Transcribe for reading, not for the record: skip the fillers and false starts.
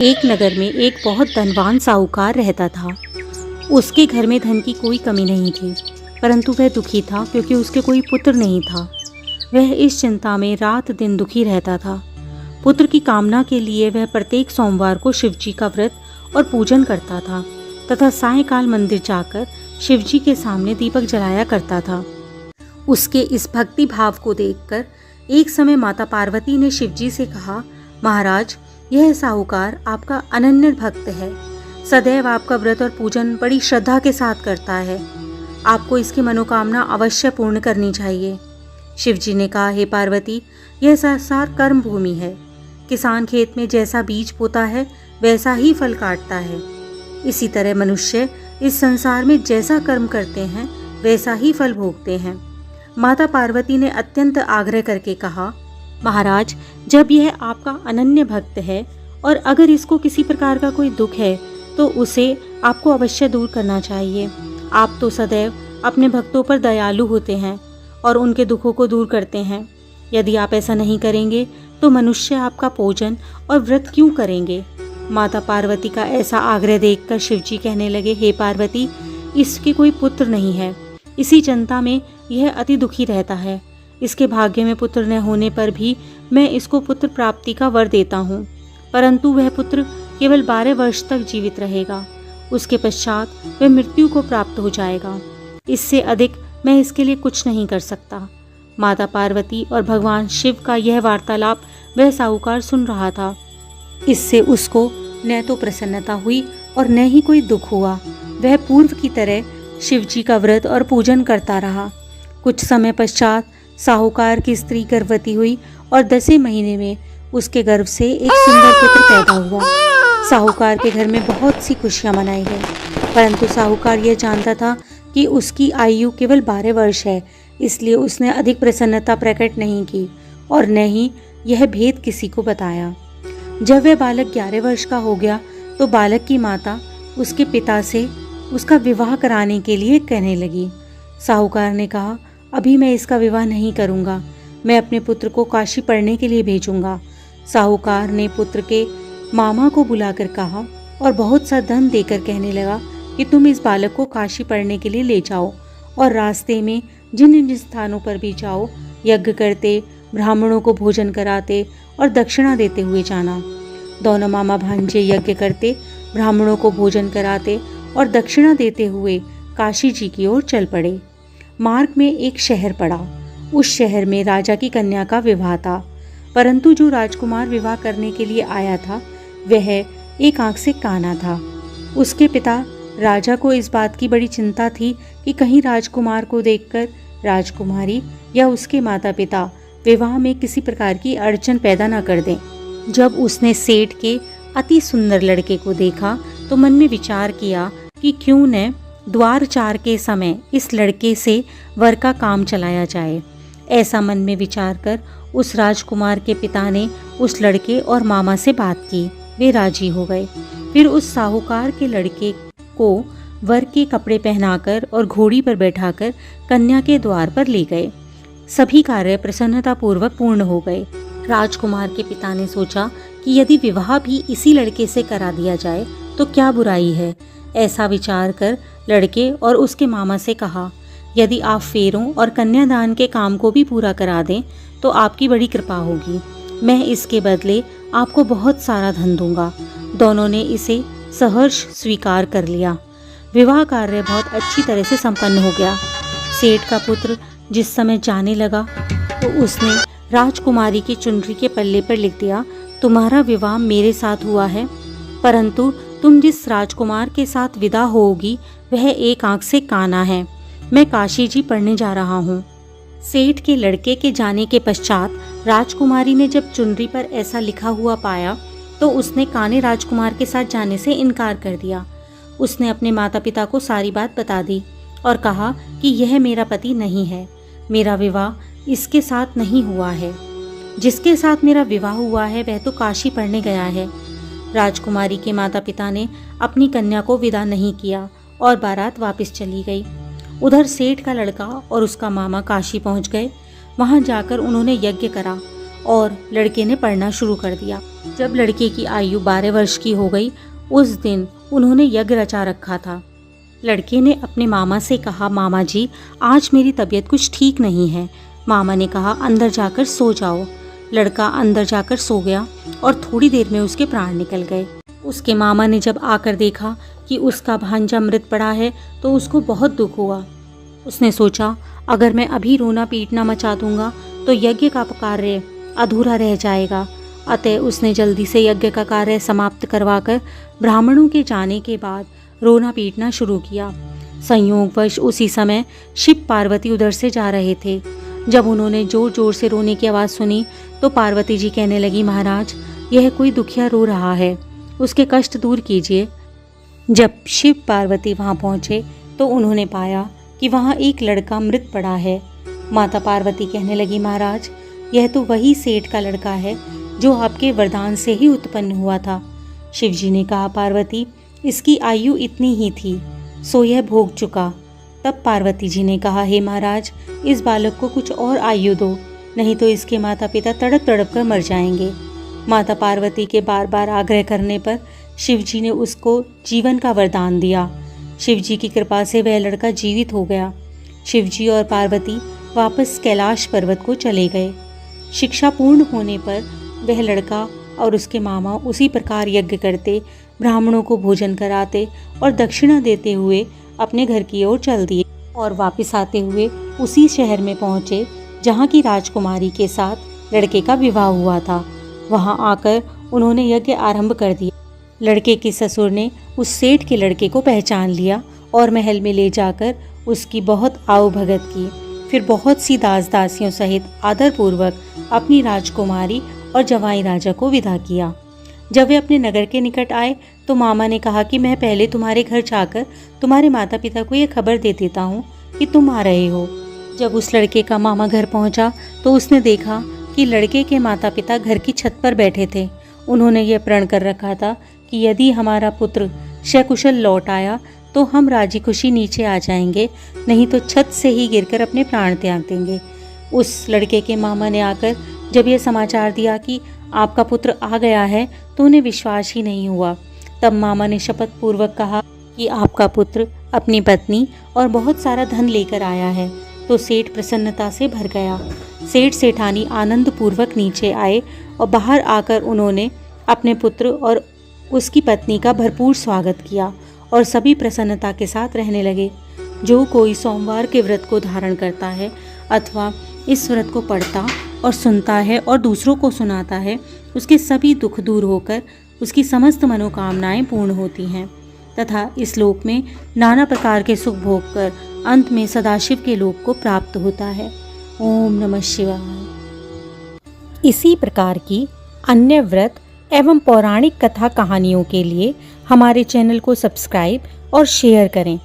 एक नगर में एक बहुत धनवान साहूकार रहता था। उसके घर में धन की कोई कमी नहीं थी, परंतु वह दुखी था क्योंकि उसके कोई पुत्र नहीं था। वह इस चिंता में रात दिन दुखी रहता था। पुत्र की कामना के लिए वह प्रत्येक सोमवार को शिवजी का व्रत और पूजन करता था तथा सायंकाल मंदिर जाकर शिवजी के सामने दीपक जलाया करता था। उसके इस भक्ति भाव को देखकर एक समय माता पार्वती ने शिवजी से कहा, महाराज, यह साहूकार आपका अनन्य भक्त है, सदैव आपका व्रत और पूजन बड़ी श्रद्धा के साथ करता है। आपको इसकी मनोकामना अवश्य पूर्ण करनी चाहिए। शिवजी ने कहा, हे पार्वती, यह संसार कर्म भूमि है। किसान खेत में जैसा बीज बोता है वैसा ही फल काटता है। इसी तरह मनुष्य इस संसार में जैसा कर्म करते हैं वैसा ही फल भोगते हैं। माता पार्वती ने अत्यंत आग्रह करके कहा, महाराज, जब यह आपका अनन्य भक्त है और अगर इसको किसी प्रकार का कोई दुख है तो उसे आपको अवश्य दूर करना चाहिए। आप तो सदैव अपने भक्तों पर दयालु होते हैं और उनके दुखों को दूर करते हैं। यदि आप ऐसा नहीं करेंगे तो मनुष्य आपका पूजन और व्रत क्यों करेंगे। माता पार्वती का ऐसा आग्रह देखकर शिवजी कहने लगे, हे पार्वती, इसके कोई पुत्र नहीं है। इसी चिंता में यह अति दुखी रहता है। इसके भाग्य में पुत्र न होने पर भी मैं इसको पुत्र प्राप्ति का वर देता हूँ, परंतु वह पुत्र केवल 12 वर्ष तक जीवित रहेगा। उसके पश्चात वह मृत्यु को प्राप्त हो जाएगा। इससे अधिक मैं इसके लिए कुछ नहीं कर सकता। माता पार्वती और भगवान शिव का यह वार्तालाप वह साहूकार सुन रहा था। इससे उसको न तो प्रसन्नता हुई और न ही कोई दुख हुआ। वह पूर्व की तरह शिवजी का व्रत और पूजन करता रहा। कुछ समय पश्चात साहूकार की स्त्री गर्भवती हुई और 10वें महीने में उसके गर्भ से एक सुंदर पुत्र पैदा हुआ। साहूकार के घर में बहुत सी खुशियां मनाई गई, परंतु साहूकार यह जानता था कि उसकी आयु केवल 12 वर्ष है, इसलिए उसने अधिक प्रसन्नता प्रकट नहीं की और न ही यह भेद किसी को बताया। जब वह बालक 11 वर्ष का हो गया तो बालक की माता उसके पिता से उसका विवाह कराने के लिए कहने लगी। साहूकार ने कहा, अभी मैं इसका विवाह नहीं करूंगा, मैं अपने पुत्र को काशी पढ़ने के लिए भेजूंगा। साहूकार ने पुत्र के मामा को बुलाकर कहा और बहुत सा धन देकर कहने लगा कि तुम इस बालक को काशी पढ़ने के लिए ले जाओ और रास्ते में जिन जिन स्थानों पर भी जाओ यज्ञ करते, ब्राह्मणों को भोजन कराते और दक्षिणा देते हुए जाना। दोनों मामा भांजे यज्ञ करते, ब्राह्मणों को भोजन कराते और दक्षिणा देते हुए काशी जी की ओर चल पड़े। मार्ग में एक शहर पड़ा। उस शहर में राजा की कन्या का विवाह था, परंतु जो राजकुमार विवाह करने के लिए आया था वह एक आंख से काना था। उसके पिता राजा को इस बात की बड़ी चिंता थी कि कहीं राजकुमार को देखकर राजकुमारी या उसके माता पिता विवाह में किसी प्रकार की अड़चन पैदा न कर दें। जब उसने सेठ के अति सुंदर लड़के को देखा तो मन में विचार किया कि क्यों न द्वारचार के समय इस लड़के से वर का काम चलाया जाए। ऐसा मन में विचार कर उस राजकुमार के पिता ने उस लड़के और मामा से बात की। वे राजी हो गए। फिर उस साहूकार के लड़के को वर के कपड़े पहनाकर और घोड़ी पर बैठाकर कन्या के द्वार पर ले गए। सभी कार्य प्रसन्नतापूर्वक पूर्ण हो गए। राजकुमार के पिता ने सोचा कि यदि विवाह भी इसी लड़के से करा दिया जाए तो क्या बुराई है। ऐसा विचार कर लड़के और उसके मामा से कहा, यदि आप फेरों और कन्यादान के काम को भी पूरा करा दें तो आपकी बड़ी कृपा होगी। मैं इसके बदले आपको बहुत सारा धन दूंगा। दोनों ने इसे सहर्ष स्वीकार कर लिया। विवाह कार्य बहुत अच्छी तरह से संपन्न हो गया। सेठ का पुत्र जिस समय जाने लगा तो उसने राजकुमारी की चुनरी के पल्ले पर लिख दिया, तुम्हारा विवाह मेरे साथ हुआ है, परंतु तुम जिस राजकुमार के साथ विदा होगी वह एक आंख से काना है। मैं काशी जी पढ़ने जा रहा हूँ। सेठ के लड़के के जाने के पश्चात राजकुमारी ने जब चुनरी पर ऐसा लिखा हुआ पाया तो उसने काने राजकुमार के साथ जाने से इनकार कर दिया। उसने अपने माता पिता को सारी बात बता दी और कहा कि यह मेरा पति नहीं है, मेरा विवाह इसके साथ नहीं हुआ है। जिसके साथ मेरा विवाह हुआ है वह तो काशी पढ़ने गया है। राजकुमारी के माता पिता ने अपनी कन्या को विदा नहीं किया और बारात वापस चली गई। उधर सेठ का लड़का और उसका मामा काशी पहुंच गए। वहां जाकर उन्होंने यज्ञ करा और लड़के ने पढ़ना शुरू कर दिया। जब लड़के की आयु 12 वर्ष की हो गई, उस दिन उन्होंने यज्ञ रचा रखा था। लड़के ने अपने मामा से कहा, मामा जी, आज मेरी तबीयत कुछ ठीक नहीं है। मामा ने कहा, अंदर जाकर सो जाओ। लड़का अंदर जाकर सो गया और थोड़ी देर में उसके प्राण निकल गए। उसके मामा ने जब आकर देखा कि उसका भांजा मृत पड़ा है तो उसको बहुत दुख हुआ। उसने सोचा, अगर मैं अभी रोना पीटना मचा दूंगा तो यज्ञ का कार्य अधूरा रह जाएगा। अतः उसने जल्दी से यज्ञ का कार्य समाप्त करवाकर ब्राह्मणों के जाने के बाद रोना पीटना शुरू किया। संयोगवश उसी समय शिव पार्वती उधर से जा रहे थे। जब उन्होंने जोर जोर से रोने की आवाज़ सुनी तो पार्वती जी कहने लगी, महाराज, यह कोई दुखिया रो रहा है, उसके कष्ट दूर कीजिए। जब शिव पार्वती वहाँ पहुँचे तो उन्होंने पाया कि वहाँ एक लड़का मृत पड़ा है। माता पार्वती कहने लगी, महाराज, यह तो वही सेठ का लड़का है जो आपके वरदान से ही उत्पन्न हुआ था। शिवजी ने कहा, पार्वती, इसकी आयु इतनी ही थी, सो यह भोग चुका। तब पार्वती जी ने कहा, हे महाराज, इस बालक को कुछ और आयु दो, नहीं तो इसके माता पिता तड़प तड़प कर मर जाएंगे। माता पार्वती के बार बार आग्रह करने पर शिवजी ने उसको जीवन का वरदान दिया। शिवजी की कृपा से वह लड़का जीवित हो गया। शिवजी और पार्वती वापस कैलाश पर्वत को चले गए। शिक्षा पूर्ण होने पर वह लड़का और उसके मामा उसी प्रकार यज्ञ करते, ब्राह्मणों को भोजन कराते और दक्षिणा देते हुए अपने घर की ओर चल दिए और वापस आते हुए उसी शहर में पहुँचे जहाँ की राजकुमारी के साथ लड़के का विवाह हुआ था। वहाँ आकर उन्होंने यज्ञ आरंभ कर दिया। लड़के के ससुर ने उस सेठ के लड़के को पहचान लिया और महल में ले जाकर उसकी बहुत आओ भगत की। फिर बहुत सी दास दासियों सहित आदरपूर्वक अपनी राजकुमारी और जवाई राजा को विदा किया। जब वे अपने नगर के निकट आए तो मामा ने कहा कि मैं पहले तुम्हारे घर जाकर तुम्हारे माता पिता को ये खबर दे देता हूँ कि तुम आ रहे हो। जब उस लड़के का मामा घर पहुँचा तो उसने देखा कि लड़के के माता पिता घर की छत पर बैठे थे। उन्होंने यह प्रण कर रखा था कि यदि हमारा पुत्र सकुशल लौट आया तो हम राजी खुशी नीचे आ जाएंगे, नहीं तो छत से ही गिरकर अपने प्राण त्याग देंगे। उस लड़के के मामा ने आकर जब यह समाचार दिया कि आपका पुत्र आ गया है तो उन्हें विश्वास ही नहीं हुआ। तब मामा ने शपथ पूर्वक कहा कि आपका पुत्र अपनी पत्नी और बहुत सारा धन लेकर आया है। तो सेठ प्रसन्नता से भर गया। सेठ सेठानी आनंद पूर्वक नीचे आए और बाहर आकर उन्होंने अपने पुत्र और उसकी पत्नी का भरपूर स्वागत किया और सभी प्रसन्नता के साथ रहने लगे। जो कोई सोमवार के व्रत को धारण करता है अथवा इस व्रत को पढ़ता और सुनता है और दूसरों को सुनाता है, उसके सभी दुख दूर होकर उसकी समस्त मनोकामनाएं पूर्ण होती हैं तथा इस लोक में नाना प्रकार के सुख भोग कर अंत में सदाशिव के लोक को प्राप्त होता है। ओम नमः शिवाय। इसी प्रकार की अन्य व्रत एवं पौराणिक कथा कहानियों के लिए हमारे चैनल को सब्सक्राइब और शेयर करें